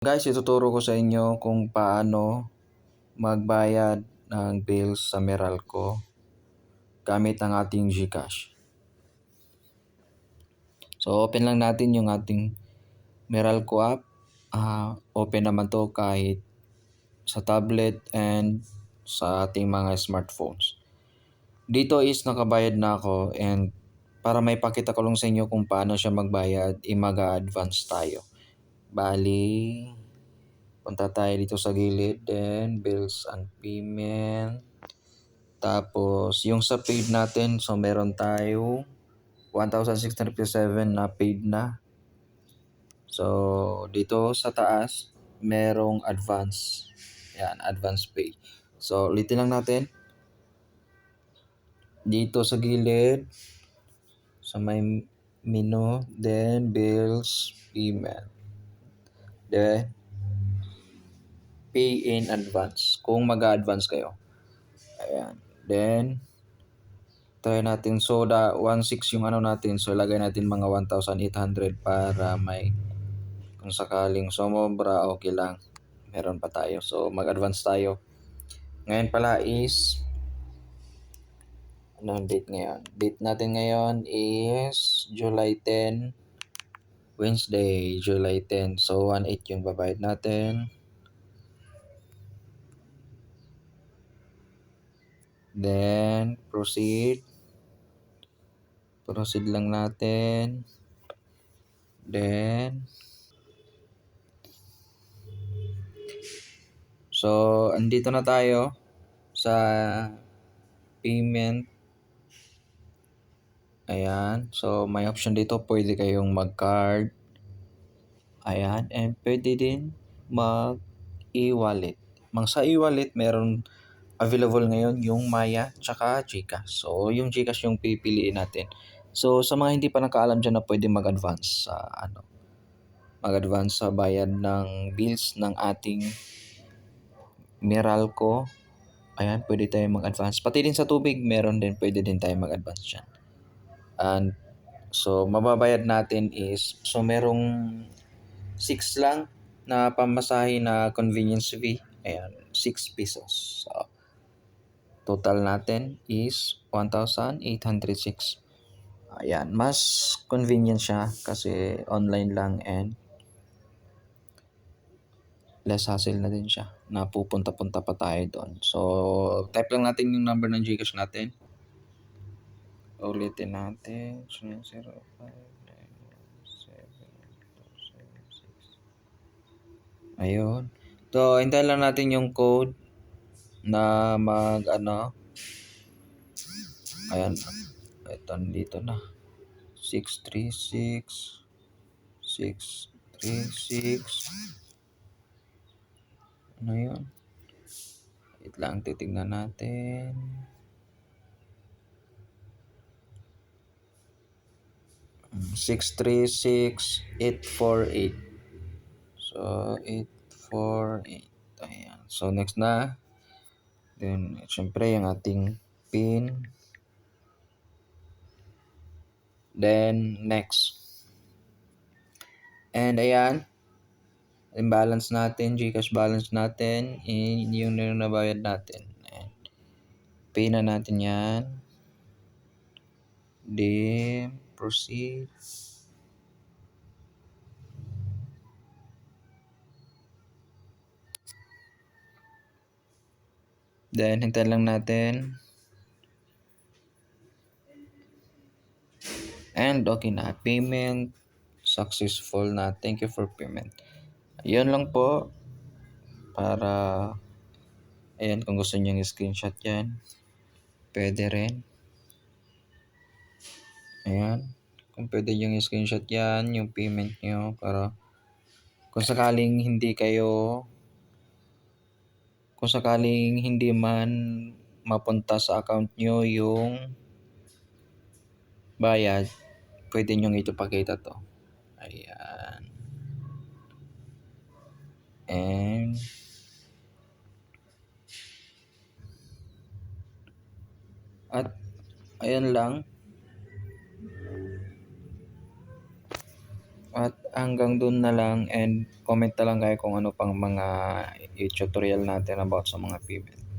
Guys, ituturo ko sa inyo kung paano magbayad ng bills sa Meralco gamit ang ating GCash. So, open lang natin yung ating Meralco app. Open naman to kahit sa tablet and sa ating mga smartphones. Dito is nakabayad na ako, and para may pakita ko lang sa inyo kung paano siya magbayad, mag-advance tayo. Bali, punta tayo dito sa gilid, then bills and payment. Tapos yung sa paid natin, so meron tayo 1,657 na paid na. So dito sa taas, merong advance. Yan, advance pay. So ulitin lang natin. Dito sa gilid, sa may menu, then bills, payment. Then pay in advance kung mag-advance kayo. Ayan. Then try natin. So, 1,600 yung ano natin. So, lagay natin mga 1,800 para may kung sakaling sumobra, okay lang. Meron pa tayo. So, mag-advance tayo. Ngayon pala is, ano ang date ngayon? Date natin ngayon is July 10, Wednesday, July 10. So, 1,800 yung babayad natin. Then, proceed. Proceed lang natin. Then, so, andito na tayo sa payment. Ayan. So, may option dito. Pwede kayong mag-card. Ayan. And pwede din mag-e-wallet. Sa e-wallet, meron available ngayon yung Maya tsaka GCash. So, yung GCash yung pipiliin natin. So, sa mga hindi pa nakaalam dyan na pwede mag-advance sa mag-advance sa bayad ng bills ng ating Meralco. Ayan, pwede tayo mag-advance. Pati din sa tubig, meron din, pwede din tayo mag-advance dyan. And so, mababayad natin is, so merong 6 lang na pamasahe na convenience fee. Ayan, 6 pesos. So, total natin is 1,806. Ayan, mas convenient siya kasi online lang and less hassle na din siya. Napupunta-punta pa tayo doon. So, type lang natin yung number ng GCash natin. Ulitin natin. 05917. Ayun. So, hintayin lang natin yung code na ayan. Ito, dito na. 636 636. Ano yun? Wait lang, titignan natin. Six three six 848. So 848. Ayan. So next na. Then syempre yung ating pin. Then next. And ayan. Yung balance natin, GCash balance natin, yung nabayad natin. Ayan. Pay na natin yan. Then proceed. Then hintayin lang natin. And okay na. Payment successful na. Thank you for payment. Ayun lang po. Para ayan, kung gusto niyo screenshot yan, pwede rin. Ayan. Kung pwede yung screenshot yan, yung payment nyo, para kung sakaling hindi man mapunta sa account nyo yung bayad, pwede nyo ipakita to. Ayan. And at ayan lang. At hanggang dun na lang and comment na lang kayo kung ano pang mga i-tutorial natin about sa mga payment.